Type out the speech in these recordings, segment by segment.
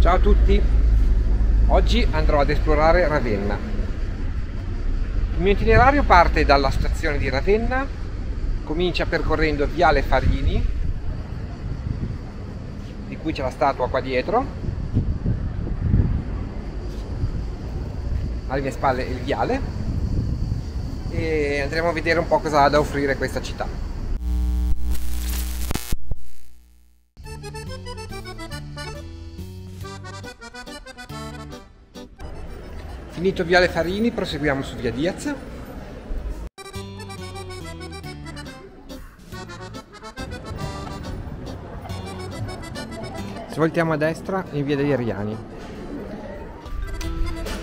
Ciao a tutti, oggi andrò ad esplorare Ravenna. Il mio itinerario parte dalla stazione di Ravenna, comincia percorrendo Viale Farini, di cui c'è la statua qua dietro, alle mie spalle il viale, e andremo a vedere un po' cosa ha da offrire questa città. Finito Viale Farini, proseguiamo su Via Diaz. Svoltiamo a destra in Via degli Ariani.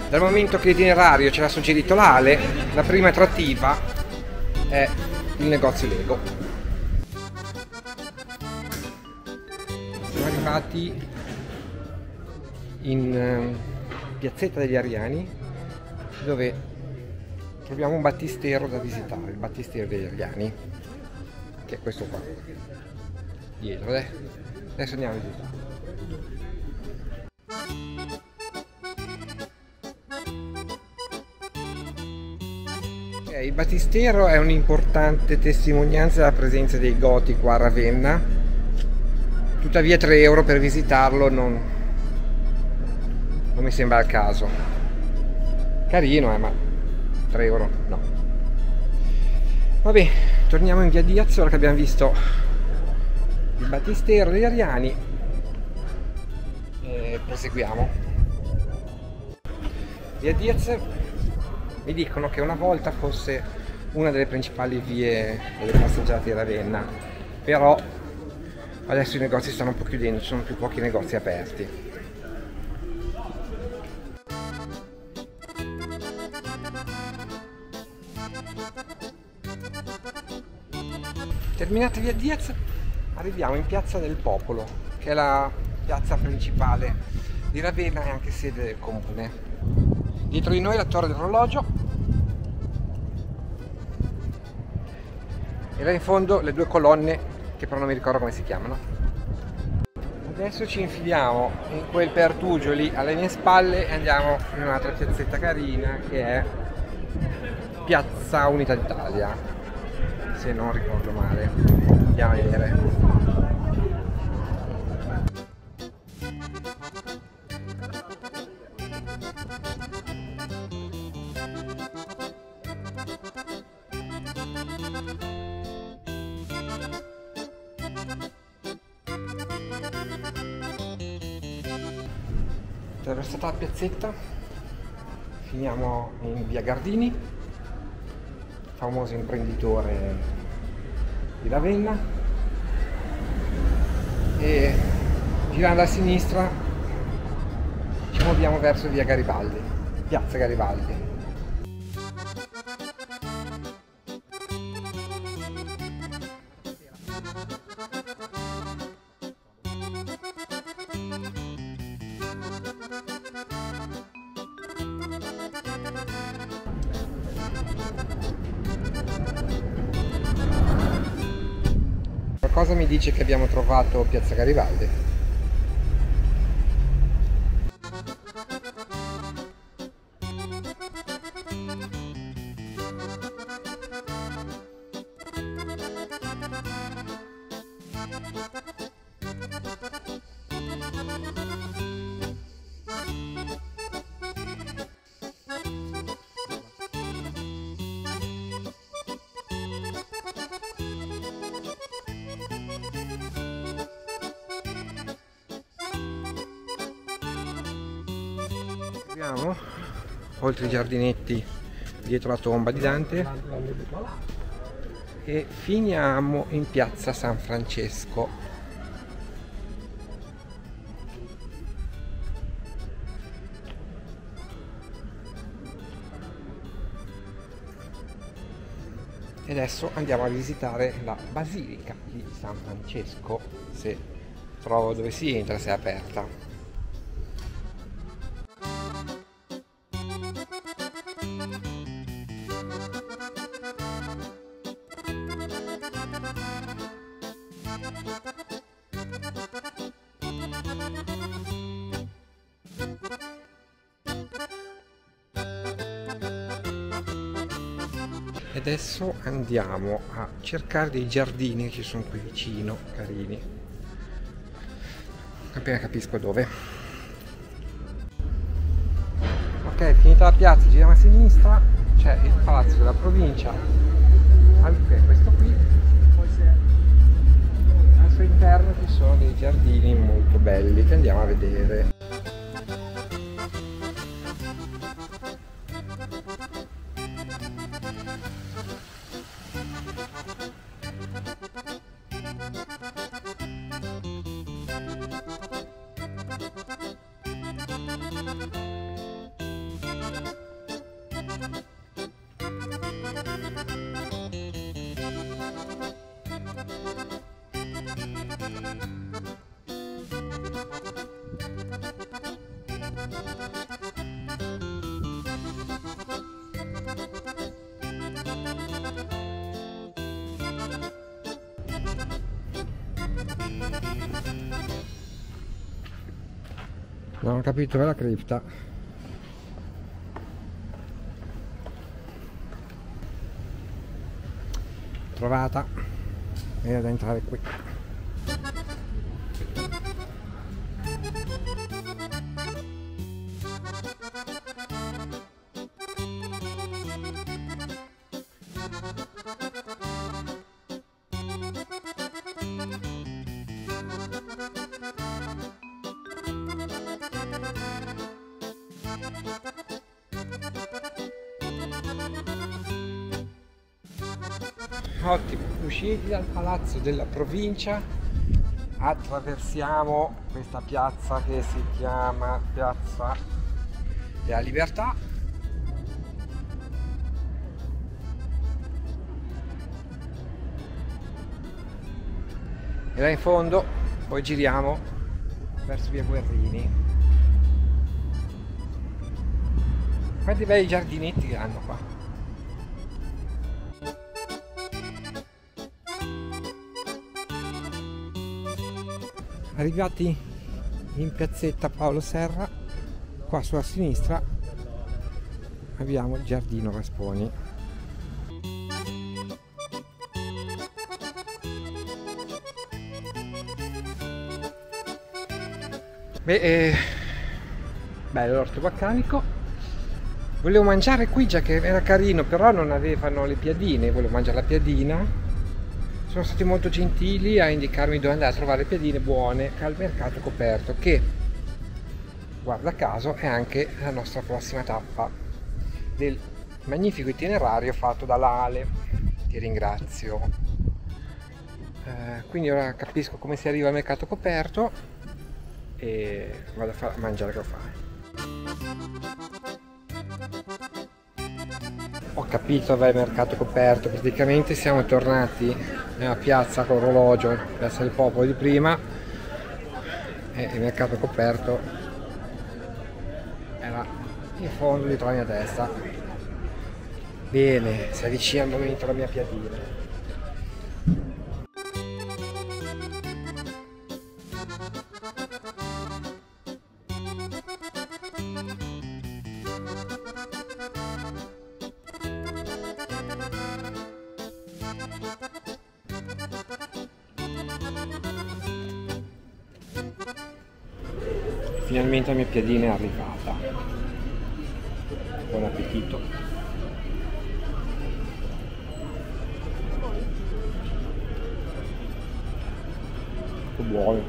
Dal momento che l'itinerario ce l'ha suggerito l'Ale, la prima attrattiva è il negozio Lego. Siamo arrivati in Piazzetta degli Ariani, dove troviamo un battistero da visitare, il battistero degli Ariani, che è questo qua dietro. Adesso andiamo a visitare. Il battistero è un'importante testimonianza della presenza dei Goti qua a Ravenna, tuttavia 3 euro per visitarlo non mi sembra il caso. Carino, ma 3 euro no. Vabbè, torniamo in Via Diaz ora che abbiamo visto il battistero degli Ariani e proseguiamo. Via Diaz mi dicono che una volta fosse una delle principali vie delle passeggiate di Ravenna, però adesso i negozi stanno un po' chiudendo, ci sono più pochi negozi aperti. Terminata Via Diaz, arriviamo in Piazza del Popolo, che è la piazza principale di Ravenna e anche sede del comune. Dietro di noi la Torre dell'Orologio e là in fondo le 2 colonne che però non mi ricordo come si chiamano. Adesso ci infiliamo in quel pertugio lì alle mie spalle e andiamo in un'altra piazzetta carina che è Piazza Unità d'Italia, se non ricordo male. Andiamo a vedere. Attraversata la piazzetta finiamo in Via Gardini, famoso imprenditore di Ravenna, e girando a sinistra ci muoviamo verso Via Garibaldi, Piazza Garibaldi. Qualcosa mi dice che abbiamo trovato Piazza Garibaldi. Oltre i giardinetti dietro la tomba di Dante e finiamo in Piazza San Francesco. E adesso andiamo a visitare la Basilica di San Francesco, se trovo dove si entra, se è aperta. E adesso andiamo a cercare dei giardini che ci sono qui vicino, carini. Appena capisco dove. Ok, finita la piazza, giriamo a sinistra, c'è il palazzo della provincia, anche questo qui. Al suo interno ci sono dei giardini molto belli che andiamo a vedere. Non ho capito dove è la cripta. Trovata. E ad entrare qui. Ottimo, usciti dal palazzo della provincia, attraversiamo questa piazza che si chiama Piazza della Libertà. E là in fondo poi giriamo verso via Guerrini. Quanti bei giardinetti che hanno qua. Arrivati in piazzetta Paolo Serra, qua sulla sinistra abbiamo il giardino Rasponi. Beh, bello l'orto boccanico. Volevo mangiare qui già che era carino, però non avevano le piadine, volevo mangiare la piadina. Sono stati molto gentili a indicarmi dove andare a trovare piadine buone al mercato coperto, che guarda caso è anche la nostra prossima tappa del magnifico itinerario fatto dalla Ale. Ti ringrazio. Quindi ora capisco come si arriva al mercato coperto e vado a mangiare che ho fame. Ho capito dove è il mercato coperto, praticamente siamo tornati nella piazza con l'orologio, piazza del popolo di prima, e il mercato coperto era in fondo dietro la mia testa. Bene, si avvicina il momento della mia piadina. Finalmente la mia piadina è arrivata. Buon appetito. Che buono.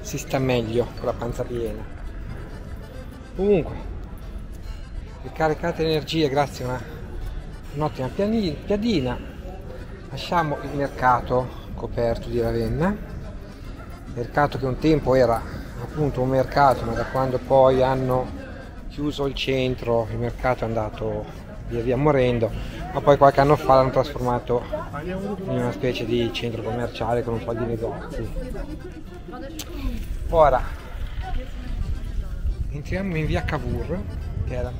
Si sta meglio con la panza piena. Comunque, ricaricate energie grazie a un'ottima piadina. Lasciamo il mercato coperto di Ravenna, mercato che un tempo era appunto un mercato, ma da quando poi hanno chiuso il centro il mercato è andato via via morendo, ma poi qualche anno fa l'hanno trasformato in una specie di centro commerciale con un po' di negozi. Ora entriamo in via Cavour, che era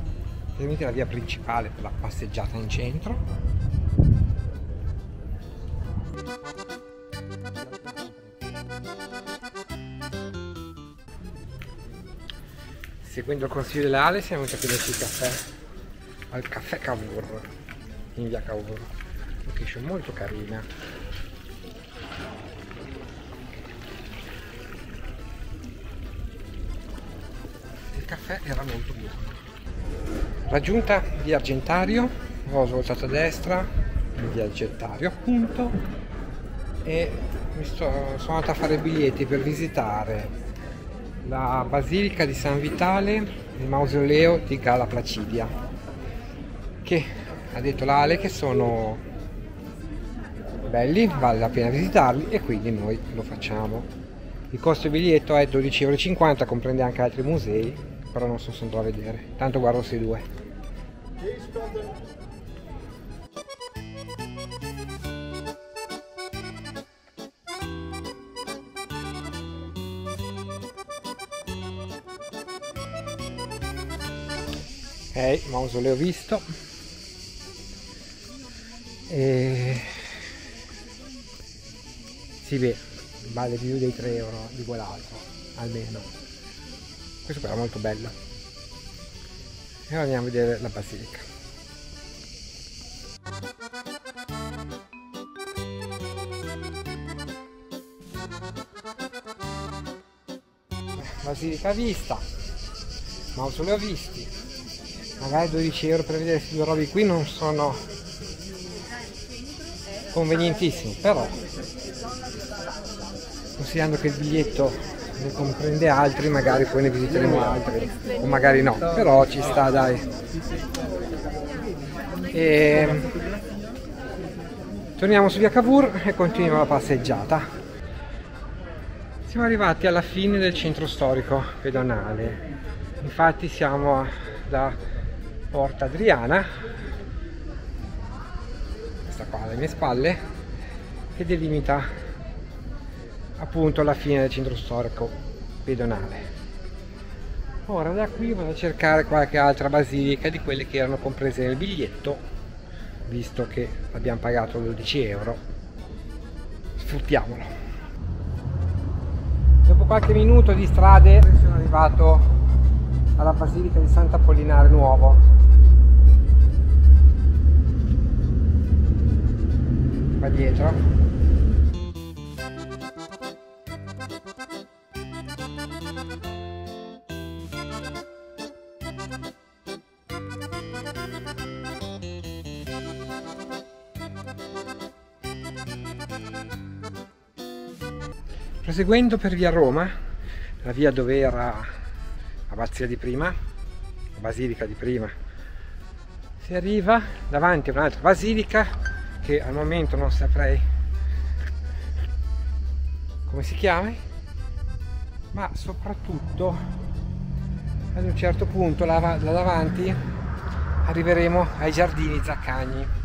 praticamente la via principale per la passeggiata in centro. seguendo il consiglio dell'Ale siamo venuti a prenderci il caffè al caffè Cavour in via Cavour, location molto carina. Il caffè era molto buono. Raggiunta via Argentario, ho svoltato a destra in via Argentario appunto, e sono andato a fare biglietti per visitare la Basilica di San Vitale, il mausoleo di Galla Placidia, che ha detto l'Ale che sono belli, vale la pena visitarli, e quindi noi lo facciamo. Il costo del biglietto è 12,50 €, comprende anche altri musei, però non sono andato a vedere, tanto guardo questi due. Ok, mausoleo visto. E si vede, vale più dei 3 € di quell'altro, almeno. Questo qua era molto bello. E ora andiamo a vedere la basilica. Basilica vista, mausoleo visti. Magari 12 € per vedere queste due robe qui non sono convenientissimi, però considerando che il biglietto ne comprende altri, magari poi ne visiteremo altri o magari no, però ci sta, dai. E torniamo su via Cavour e continuiamo la passeggiata. Siamo arrivati alla fine del centro storico pedonale, infatti siamo da Porta Adriana, questa qua alle mie spalle, che delimita appunto la fine del centro storico pedonale. Ora da qui vado a cercare qualche altra basilica di quelle che erano comprese nel biglietto, visto che abbiamo pagato 12 €. Sfruttiamolo. Dopo qualche minuto di strade sono arrivato alla basilica di Sant'Apollinare Nuovo. Qua dietro. Proseguendo per via Roma, la via dove era l'abbazia di prima, la basilica di prima, si arriva davanti a un'altra basilica che al momento non saprei come si chiami, ma soprattutto ad un certo punto là davanti arriveremo ai giardini Zaccagni.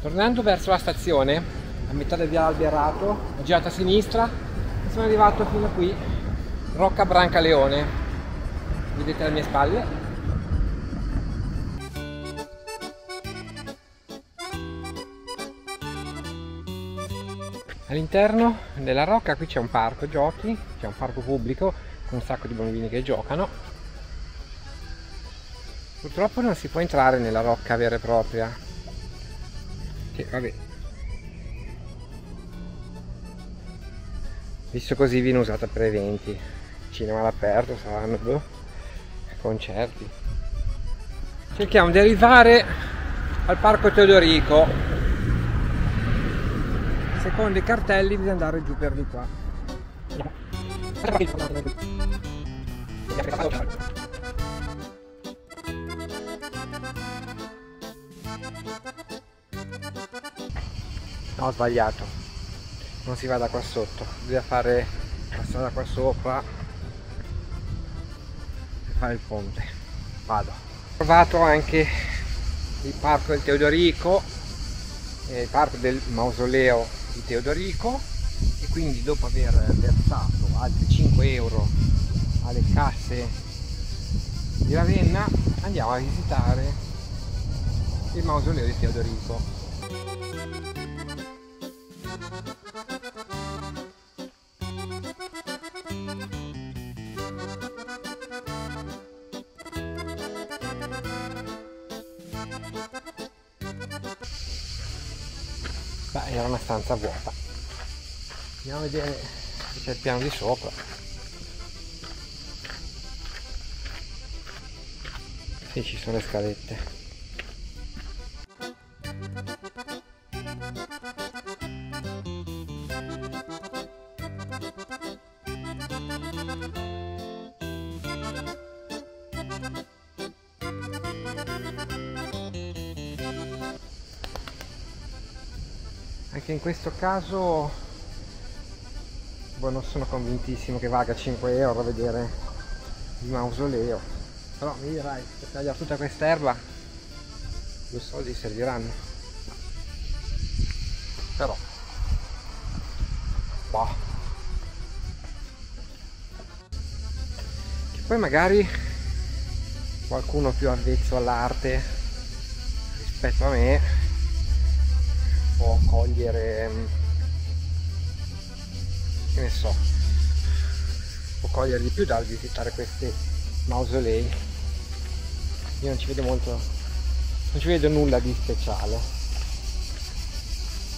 Tornando verso la stazione, a metà del via Alberato, ho girato a sinistra e sono arrivato fino a qui, Rocca Brancaleone. Vedete alle mie spalle? All'interno della rocca qui c'è un parco giochi, c'è un parco pubblico con un sacco di bambini che giocano. Purtroppo non si può entrare nella rocca vera e propria. Che vabbè, visto così viene usata per eventi, cinema all'aperto saranno, concerti. Cerchiamo di arrivare al parco Teodorico, secondo i cartelli bisogna andare giù per di qua. No, ho sbagliato, non si va da qua sotto, bisogna fare la strada qua sopra e fare il ponte. Vado. Ho trovato anche il parco del Teodorico, il parco del mausoleo di Teodorico, e quindi dopo aver versato altri 5 € alle casse di Ravenna, andiamo a visitare il mausoleo di Teodorico. Beh, era una stanza vuota. Andiamo a vedere se c'è il piano di sopra. Sì, ci sono le scalette. Anche in questo caso non sono convintissimo che valga 5 euro a vedere il mausoleo, però mi dirai, per tagliare tutta questa erba 2 soldi serviranno, però boh. Che poi magari qualcuno più avvezzo all'arte rispetto a me può cogliere, che ne so, può cogliere di più dal visitare questi mausolei. Io non ci vedo molto, non ci vedo nulla di speciale.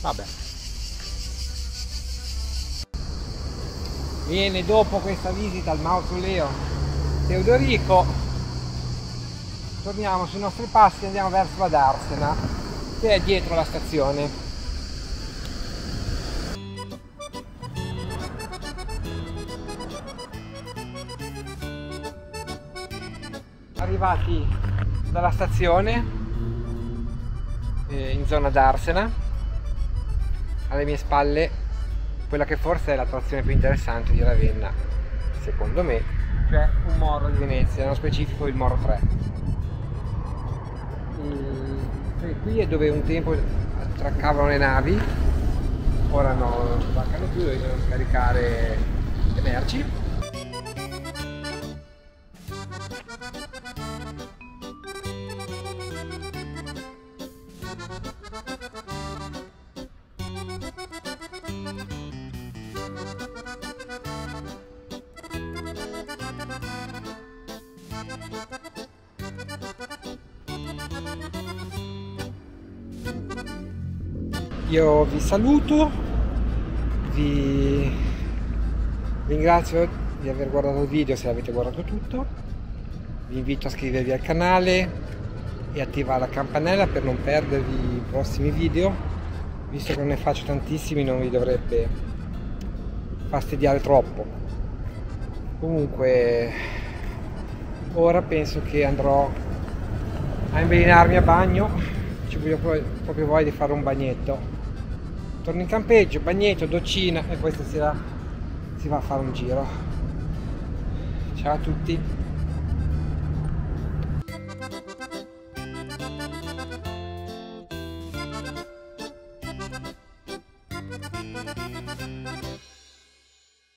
Vabbè, bene, dopo questa visita al mausoleo Teodorico torniamo sui nostri passi e andiamo verso la Darsena, che è dietro la stazione. Arrivati dalla stazione in zona Darsena, alle mie spalle quella che forse è l'attrazione più interessante di Ravenna, secondo me, cioè un Moro di Venezia, nello specifico il Moro 3. E qui è dove un tempo attraccavano le navi, ora non sbarcano più, dove devono scaricare le merci. Io vi saluto, vi ringrazio di aver guardato il video se avete guardato tutto, vi invito a iscrivervi al canale e attivare la campanella per non perdervi i prossimi video, visto che non ne faccio tantissimi non vi dovrebbe fastidiare troppo. Comunque ora penso che andrò a invelenarmi a bagno, ci voglio proprio voglia di fare un bagnetto. Torno in campeggio, bagnetto, doccina e poi stasera si va a fare un giro. Ciao a tutti.